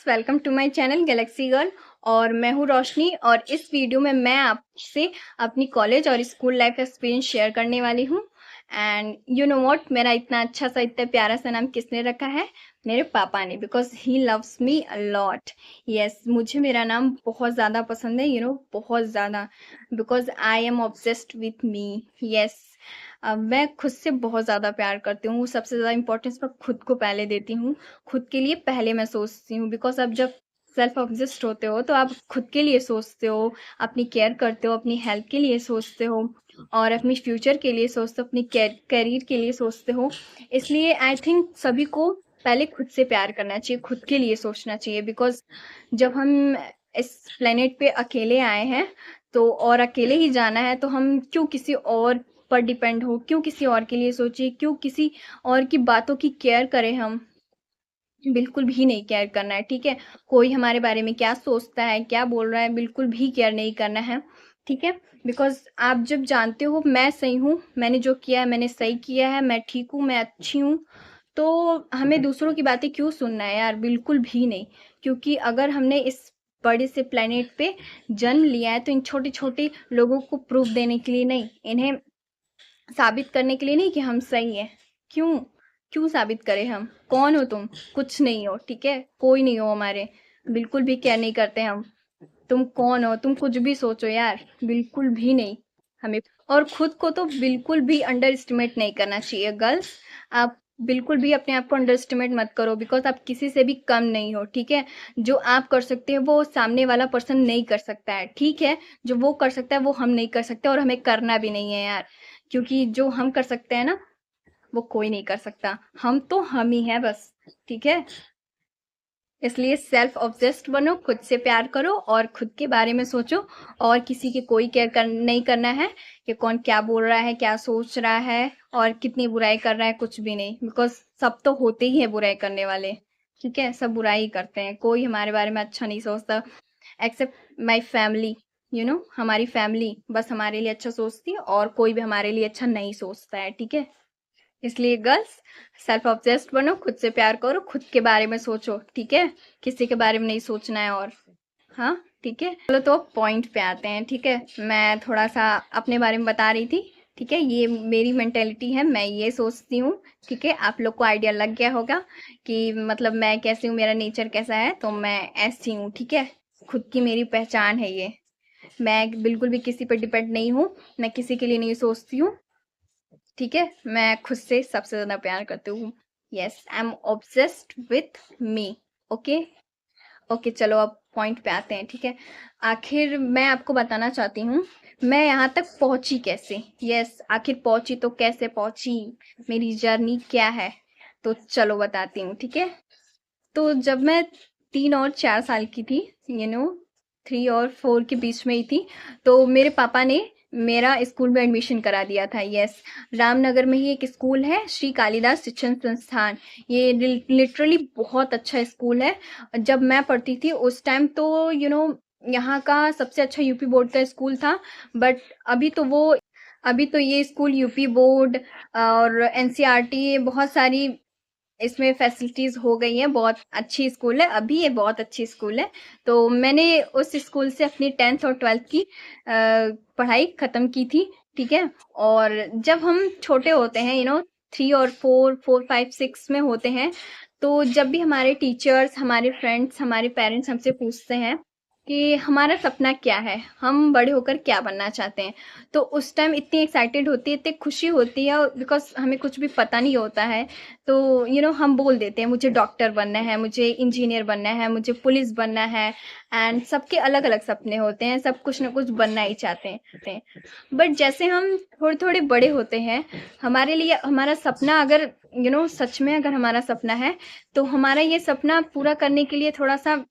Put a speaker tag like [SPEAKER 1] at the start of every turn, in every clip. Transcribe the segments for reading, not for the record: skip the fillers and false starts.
[SPEAKER 1] Welcome to my channel galaxy girl. और मैं हूँ रोशनी और इस वीडियो में मैं आपसे अपनी कॉलेज और स्कूल लाइफ एक्सपीरियंस शेयर करने वाली हूँ। एंड यू नो व्हाट, मेरा इतना अच्छा सा इतना प्यारा सा नाम किसने रखा है? मेरे पापा ने, because he loves me a lot. Yes, मुझे मेरा नाम बहुत ज़्यादा पसंद है, बहुत ज़्यादा, because I am obsessed with me. Yes, मैं खुद से बहुत ज़्यादा प्यार करती हूँ। सबसे ज़्यादा इंपॉर्टेंस मैं खुद को पहले देती हूँ। खुद के लिए पहले मैं सोचती हूँ, बिकॉज अब जब सेल्फ ऑब्जेस्ट होते हो तो आप खुद के लिए सोचते हो, अपनी केयर करते हो, अपनी हेल्थ के लिए सोचते हो और अपनी फ्यूचर के लिए सोचते हो, अपनी करियर के लिए सोचते हो। इसलिए आई थिंक सभी को पहले खुद से प्यार करना चाहिए, खुद के लिए सोचना चाहिए। बिकॉज जब हम इस प्लेनेट पे अकेले आए हैं तो और अकेले ही जाना है, तो हम क्यों किसी और पर डिपेंड हो, क्यों किसी और के लिए सोचे, क्यों किसी और की बातों की केयर करें? हम बिल्कुल भी नहीं केयर करना है, ठीक है। कोई हमारे बारे में क्या सोचता है, क्या बोल रहा है, बिल्कुल भी केयर नहीं करना है, ठीक है। बिकॉज आप जब जानते हो मैं सही हूँ, मैंने जो किया है मैंने सही किया है, मैं ठीक हूँ, मैं अच्छी हूँ, तो हमें दूसरों की बातें क्यों सुनना है यार? बिल्कुल भी नहीं। क्योंकि अगर हमने इस बड़े से प्लेनेट पे जन्म लिया है तो इन छोटे छोटे लोगों को प्रूफ देने के लिए नहीं, इन्हें साबित करने के लिए नहीं कि हम सही है। क्यों? क्यों साबित करें हम? कौन हो तुम? कुछ नहीं हो, ठीक है, कोई नहीं हो हमारे, बिल्कुल भी केयर नहीं करते हम। तुम कौन हो? तुम कुछ भी सोचो यार, बिल्कुल भी नहीं हमें। और खुद को तो बिल्कुल भी अंडर एस्टिमेट नहीं करना चाहिए गर्ल्स। आप बिल्कुल भी अपने आप को अंडर एस्टिमेट मत करो, बिकॉज आप किसी से भी कम नहीं हो, ठीक है। जो आप कर सकते हो वो सामने वाला पर्सन नहीं कर सकता है, ठीक है। जो वो कर सकता है वो हम नहीं कर सकते और हमें करना भी नहीं है यार। क्योंकि जो हम कर सकते हैं ना, वो कोई नहीं कर सकता। हम तो हम ही हैं बस, ठीक है। इसलिए सेल्फ ऑब्सेस्ड बनो, खुद से प्यार करो और खुद के बारे में सोचो। और किसी की कोई नहीं करना है कि कौन क्या बोल रहा है, क्या सोच रहा है और कितनी बुराई कर रहा है, कुछ भी नहीं। बिकॉज सब तो होते ही है बुराई करने वाले, ठीक है। सब बुराई ही करते हैं, कोई हमारे बारे में अच्छा नहीं सोचता एक्सेप्ट माई फैमिली। हमारी फैमिली बस हमारे लिए अच्छा सोचती है और कोई भी हमारे लिए अच्छा नहीं सोचता है, ठीक है। इसलिए गर्ल्स, सेल्फ ऑब्सेस्ड बनो, खुद से प्यार करो, खुद के बारे में सोचो, ठीक है। किसी के बारे में नहीं सोचना है। और हाँ, ठीक है, चलो तो पॉइंट पे आते हैं, ठीक है। मैं थोड़ा सा अपने बारे में बता रही थी, ठीक है। ये मेरी मेंटेलिटी है, मैं ये सोचती हूँ, ठीक है। आप लोग को आइडिया लग गया होगा कि मतलब मैं कैसी हूँ, मेरा नेचर कैसा है, तो मैं ऐसी हूँ, ठीक है। खुद की मेरी पहचान है ये। मैं बिल्कुल भी किसी पर डिपेंड नहीं हूँ, मैं किसी के लिए नहीं सोचती हूँ, ठीक है। मैं खुद से सबसे ज्यादा प्यार करती हूँ। Yes, I am obsessed with me. Okay, okay, चलो अब पॉइंट पे आते हैं, ठीक है। आखिर मैं आपको बताना चाहती हूँ मैं यहाँ तक पहुंची कैसे। यस, आखिर पहुंची तो कैसे पहुंची, मेरी जर्नी क्या है, तो चलो बताती हूँ, ठीक है। तो जब मैं 3 और 4 साल की थी, 3 और 4 के बीच में ही थी, तो मेरे पापा ने मेरा स्कूल में एडमिशन करा दिया था। यस, रामनगर में ही एक स्कूल है, श्री कालिदास शिक्षण संस्थान। ये लिटरली बहुत अच्छा स्कूल है। जब मैं पढ़ती थी उस टाइम तो यहाँ का सबसे अच्छा यूपी बोर्ड का स्कूल था। बट अभी तो वो अभी तो ये स्कूल यूपी बोर्ड और एनसीईआरटी बहुत सारी इसमें फैसिलिटीज हो गई हैं। बहुत अच्छी स्कूल है, अभी ये बहुत अच्छी स्कूल है। तो मैंने उस स्कूल से अपनी 10th और 12th की पढ़ाई खत्म की थी, ठीक है। और जब हम छोटे होते हैं, 3 और 4, 4, 5, 6 में होते हैं, तो जब भी हमारे टीचर्स, हमारे फ्रेंड्स, हमारे पेरेंट्स हमसे पूछते हैं कि हमारा सपना क्या है, हम बड़े होकर क्या बनना चाहते हैं, तो उस टाइम इतनी एक्साइटेड होती है, इतनी खुशी होती है, बिकॉज हमें कुछ भी पता नहीं होता है। तो हम बोल देते हैं मुझे डॉक्टर बनना है, मुझे इंजीनियर बनना है, मुझे पुलिस बनना है। एंड सबके अलग अलग सपने होते हैं, सब कुछ ना कुछ बनना ही चाहते हैं। बट जैसे हम थोड़े थोड़े बड़े होते हैं, हमारे लिए हमारा सपना अगर सच में अगर हमारा सपना है, तो हमारा ये सपना पूरा करने के लिए थोड़ा सा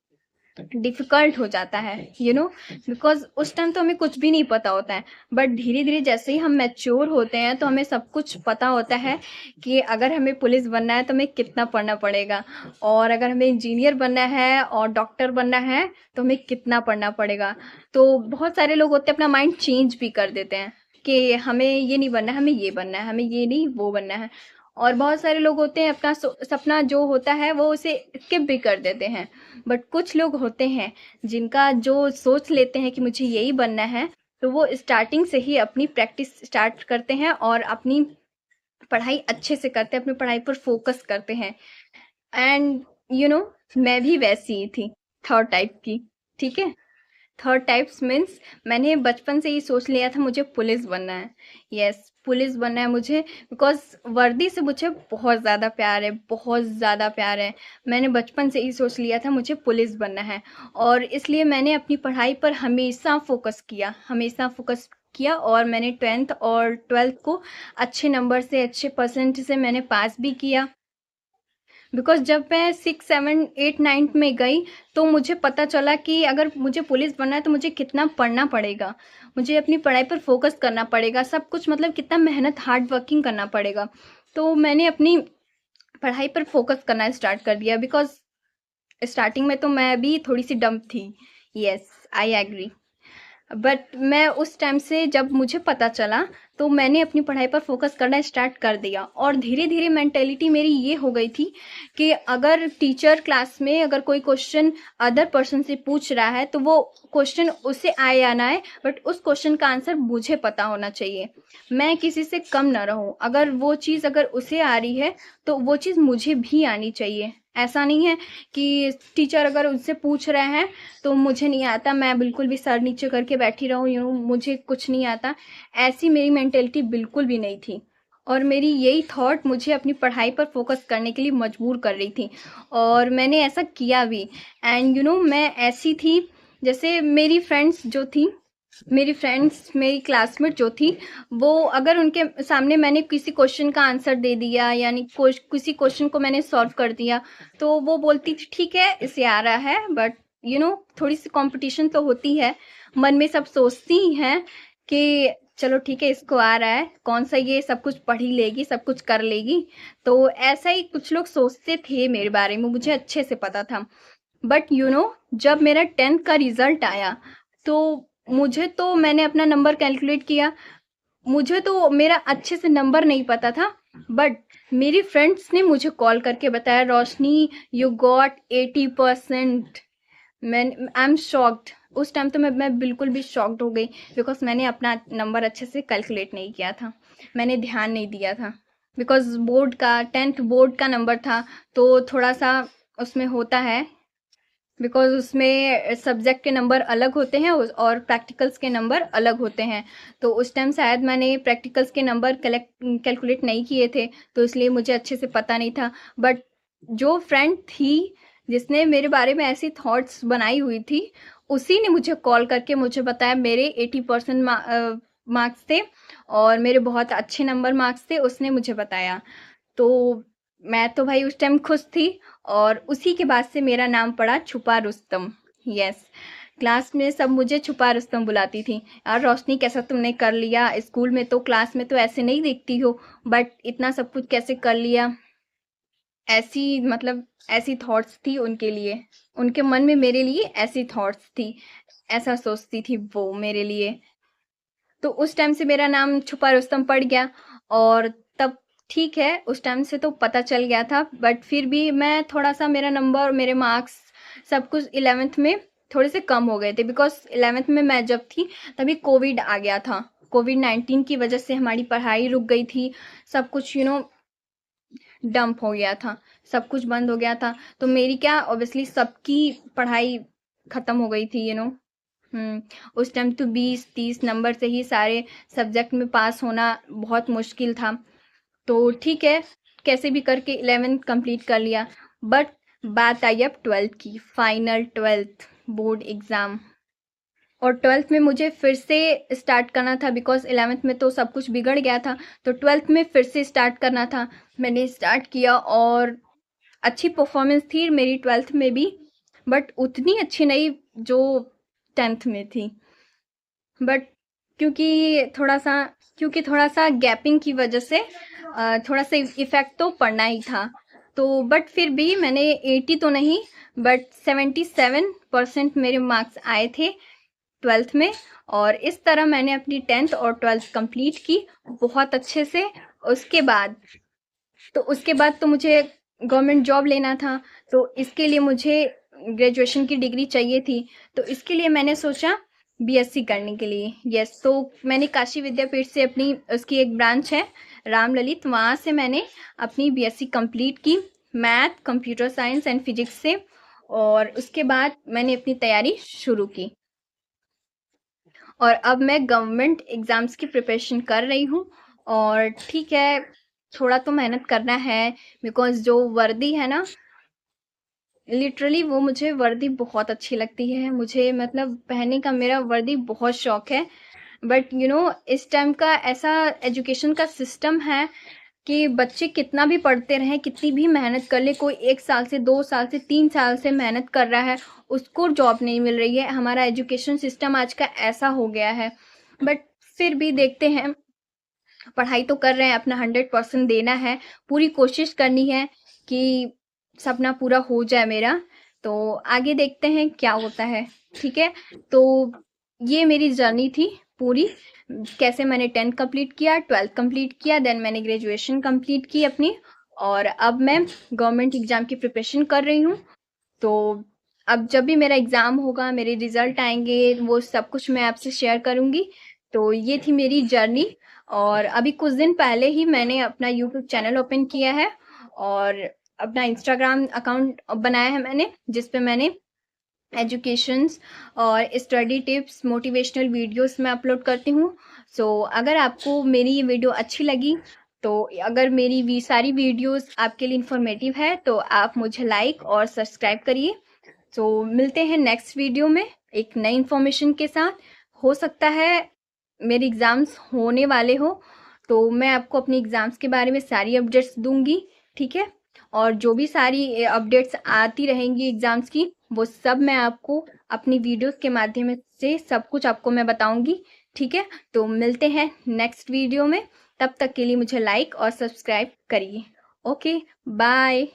[SPEAKER 1] डिफिकल्ट हो जाता है, बिकॉज उस टाइम तो हमें कुछ भी नहीं पता होता है। बट धीरे धीरे जैसे ही हम मैच्योर होते हैं तो हमें सब कुछ पता होता है कि अगर हमें पुलिस बनना है तो हमें कितना पढ़ना पड़ेगा, और अगर हमें इंजीनियर बनना है और डॉक्टर बनना है तो हमें कितना पढ़ना पड़ेगा। तो बहुत सारे लोग होते हैं अपना माइंड चेंज भी कर देते हैं कि हमें ये नहीं बनना है, हमें ये बनना है, हमें ये नहीं वो बनना है। और बहुत सारे लोग होते हैं अपना सपना जो होता है वो उसे स्किप भी कर देते हैं। बट कुछ लोग होते हैं जिनका जो सोच लेते हैं कि मुझे यही बनना है, तो वो स्टार्टिंग से ही अपनी प्रैक्टिस स्टार्ट करते हैं और अपनी पढ़ाई अच्छे से करते हैं, अपनी पढ़ाई पर फोकस करते हैं। एंड मैं भी वैसी ही थी, थर्ड टाइप की। ठीक है, थर्ड टाइप्स मीन्स मैंने बचपन से ही सोच लिया था मुझे पुलिस बनना है। यस, पुलिस बनना है मुझे, बिकॉज वर्दी से मुझे बहुत ज़्यादा प्यार है, बहुत ज़्यादा प्यार है। मैंने बचपन से ही सोच लिया था मुझे पुलिस बनना है, और इसलिए मैंने अपनी पढ़ाई पर हमेशा फोकस किया, हमेशा फोकस किया। और मैंने 10th और 12th को अच्छे नंबर से, अच्छे परसेंट से मैंने पास भी किया। बिकॉज जब मैं 6 7 8 9 में गई तो मुझे पता चला कि अगर मुझे पुलिस बनना है तो मुझे कितना पढ़ना पड़ेगा, मुझे अपनी पढ़ाई पर फोकस करना पड़ेगा, सब कुछ मतलब कितना मेहनत, हार्ड वर्किंग करना पड़ेगा। तो मैंने अपनी पढ़ाई पर फोकस करना स्टार्ट कर दिया। बिकॉज स्टार्टिंग में तो मैं भी थोड़ी सी डम थी। Yes, I agree. बट मैं उस टाइम से जब मुझे पता चला तो मैंने अपनी पढ़ाई पर फोकस करना स्टार्ट कर दिया, और धीरे धीरे मेंटेलिटी मेरी ये हो गई थी कि अगर टीचर क्लास में अगर कोई क्वेश्चन अदर पर्सन से पूछ रहा है तो वो क्वेश्चन उसे आए या ना आए, बट उस क्वेश्चन का आंसर मुझे पता होना चाहिए। मैं किसी से कम ना रहूं, अगर वो चीज़ अगर उसे आ रही है तो वो चीज़ मुझे भी आनी चाहिए। ऐसा नहीं है कि टीचर अगर उनसे पूछ रहे हैं तो मुझे नहीं आता, मैं बिल्कुल भी सर नीचे करके बैठी रहूं, मुझे कुछ नहीं आता। ऐसी मेरी मेंटेलिटी बिल्कुल भी नहीं थी, और मेरी यही थॉट मुझे अपनी पढ़ाई पर फोकस करने के लिए मजबूर कर रही थी, और मैंने ऐसा किया भी। एंड मैं ऐसी थी, जैसे मेरी क्लासमेट जो थी, वो अगर उनके सामने मैंने किसी क्वेश्चन का आंसर दे दिया, यानी किसी क्वेश्चन को मैंने सॉल्व कर दिया, तो वो बोलती थी ठीक है इसे आ रहा है, बट थोड़ी सी कंपटीशन तो होती है, मन में सब सोचती ही हैं कि चलो ठीक है इसको आ रहा है, कौन सा ये सब कुछ पढ़ ही लेगी, सब कुछ कर लेगी। तो ऐसा ही कुछ लोग सोचते थे मेरे बारे में, मुझे अच्छे से पता था। बट जब मेरा 10th का रिजल्ट आया तो मैंने अपना नंबर कैलकुलेट किया, मुझे तो मेरा अच्छे से नंबर नहीं पता था। बट मेरी फ्रेंड्स ने मुझे कॉल करके बताया, रोशनी यू गॉट 80%। मैं आई एम शॉक्ड। उस टाइम तो मैं बिल्कुल भी शॉक्ड हो गई, बिकॉज मैंने अपना नंबर अच्छे से कैलकुलेट नहीं किया था, मैंने ध्यान नहीं दिया था। बिकॉज बोर्ड का 10th बोर्ड का नंबर था, तो थोड़ा सा उसमें होता है, बिकॉज उसमें सब्जेक्ट के नंबर अलग होते हैं और प्रैक्टिकल्स के नंबर अलग होते हैं। तो उस टाइम शायद मैंने प्रैक्टिकल्स के नंबर कैलकुलेट नहीं किए थे, तो इसलिए मुझे अच्छे से पता नहीं था। बट जो फ्रेंड थी जिसने मेरे बारे में ऐसी थॉट्स बनाई हुई थी, उसी ने मुझे कॉल करके मुझे बताया मेरे 80% मार्क्स थे और मेरे बहुत अच्छे नंबर मार्क्स थे, उसने मुझे बताया। तो मैं तो भाई उस टाइम खुश थी, और उसी के बाद से मेरा नाम पड़ा छुपा रुस्तम। यस, क्लास में सब मुझे छुपा रुस्तम बुलाती थी। यार रोशनी कैसा तुमने कर लिया, स्कूल में तो क्लास में तो ऐसे नहीं दिखती हो, बट इतना सब कुछ कैसे कर लिया। ऐसी मतलब ऐसी थॉट्स थी उनके लिए, उनके मन में मेरे लिए ऐसी थॉट्स थी, ऐसा सोचती थी वो मेरे लिए। तो उस टाइम से मेरा नाम छुपा रुस्तम पड़ गया। और तब ठीक है, उस टाइम से तो पता चल गया था, बट फिर भी मैं थोड़ा सा, मेरा नंबर और मेरे मार्क्स सब कुछ 11th में थोड़े से कम हो गए थे। बिकॉज 11th में मैं जब थी तभी कोविड आ गया था, कोविड-19 की वजह से हमारी पढ़ाई रुक गई थी, सब कुछ डंप हो गया था, सब कुछ बंद हो गया था। तो मेरी क्या, ऑब्वियसली सबकी पढ़ाई खत्म हो गई थी। उस टाइम तो 20-30 नंबर से ही सारे सब्जेक्ट में पास होना बहुत मुश्किल था। तो ठीक है, कैसे भी करके 11th कंप्लीट कर लिया। बट बात आई अब 12th की, फाइनल 12th बोर्ड एग्ज़ाम। और 12th में मुझे फिर से स्टार्ट करना था, बिकॉज 11th में तो सब कुछ बिगड़ गया था, तो 12th में फिर से स्टार्ट करना था। मैंने स्टार्ट किया और अच्छी परफॉर्मेंस थी मेरी 12th में भी, बट उतनी अच्छी नहीं जो 10th में थी। बट क्योंकि थोड़ा सा गैपिंग की वजह से थोड़ा सा इफेक्ट तो पड़ना ही था। तो बट फिर भी मैंने 80 तो नहीं, बट 77% मेरे मार्क्स आए थे 12th में। और इस तरह मैंने अपनी 10th और 12th कंप्लीट की बहुत अच्छे से। उसके बाद तो उसके बाद तो मुझे गवर्नमेंट जॉब लेना था, तो इसके लिए मुझे ग्रेजुएशन की डिग्री चाहिए थी। तो इसके लिए मैंने सोचा बीएससी करने के लिए। यस, तो मैंने काशी विद्यापीठ से अपनी, उसकी एक ब्रांच है रामललित, वहाँ से मैंने अपनी बीएससी कंप्लीट की, math, computer science and physics से। और उसके बाद मैंने अपनी तैयारी शुरू की और अब मैं गवर्नमेंट एग्जाम्स की प्रिपरेशन कर रही हूँ। और ठीक है, थोड़ा तो मेहनत करना है, बिकॉज जो वर्दी है ना, लिटरली वो मुझे वर्दी बहुत अच्छी लगती है। मुझे मतलब पहनने का मेरा वर्दी बहुत शौक है। बट इस टाइम का ऐसा एजुकेशन का सिस्टम है कि बच्चे कितना भी पढ़ते रहें, कितनी भी मेहनत कर ले, कोई 1 साल से 2 साल से 3 साल से मेहनत कर रहा है, उसको जॉब नहीं मिल रही है। हमारा एजुकेशन सिस्टम आज का ऐसा हो गया है। बट फिर भी देखते हैं, पढ़ाई तो कर रहे हैं, अपना 100% देना है, पूरी कोशिश करनी है कि सपना पूरा हो जाए मेरा। तो आगे देखते हैं क्या होता है। ठीक है, तो ये मेरी जर्नी थी पूरी, कैसे मैंने 10th कंप्लीट किया, 12th कंप्लीट किया, देन मैंने ग्रेजुएशन कंप्लीट की अपनी, और अब मैं गवर्नमेंट एग्जाम की प्रिपरेशन कर रही हूँ। तो अब जब भी मेरा एग्जाम होगा, मेरे रिजल्ट आएंगे, वो सब कुछ मैं आपसे शेयर करूंगी। तो ये थी मेरी जर्नी। और अभी कुछ दिन पहले ही मैंने अपना यूट्यूब चैनल ओपन किया है और अपना इंस्टाग्राम अकाउंट बनाया है मैंने, जिसपे मैंने एजुकेशंस और स्टडी टिप्स, मोटिवेशनल वीडियोस मैं अपलोड करती हूँ। सो अगर आपको मेरी ये वीडियो अच्छी लगी, तो अगर मेरी सारी वीडियोस आपके लिए इंफॉर्मेटिव है, तो आप मुझे लाइक और सब्सक्राइब करिए। तो मिलते हैं नेक्स्ट वीडियो में एक नई इन्फॉर्मेशन के साथ। हो सकता है मेरे एग्ज़ाम्स होने वाले हो, तो मैं आपको अपनी एग्ज़ाम्स के बारे में सारी अपडेट्स दूंगी। ठीक है, और जो भी सारी अपडेट्स आती रहेंगी एग्ज़ाम्स की, वो सब मैं आपको अपनी वीडियोस के माध्यम से सब कुछ आपको मैं बताऊंगी। ठीक है, तो मिलते हैं नेक्स्ट वीडियो में। तब तक के लिए मुझे लाइक और सब्सक्राइब करिए। Okay, bye.